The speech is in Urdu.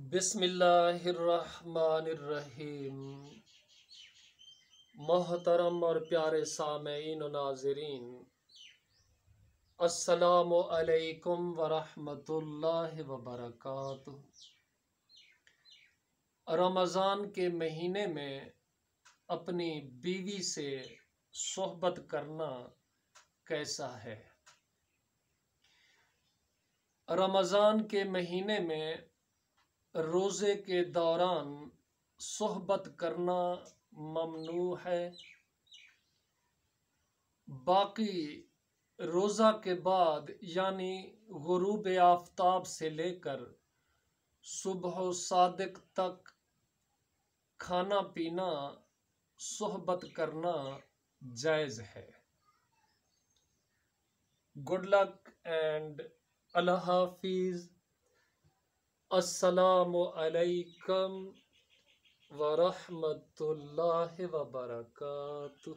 بسم اللہ الرحمن الرحیم۔ محترم اور پیارے سامعین و ناظرین، السلام علیکم ورحمۃ اللہ وبرکاتہ۔ رمضان کے مہینے میں اپنی بیوی سے صحبت کرنا کیسا ہے؟ رمضان کے مہینے میں روزے کے دوران صحبت کرنا ممنوع ہے، باقی روزہ کے بعد یعنی غروب آفتاب سے لے کر صبح صادق تک کھانا پینا صحبت کرنا جائز ہے۔ گڈ لک اینڈ اللہ حافظ۔ السلام علیکم ورحمۃ اللہ وبرکاتہ۔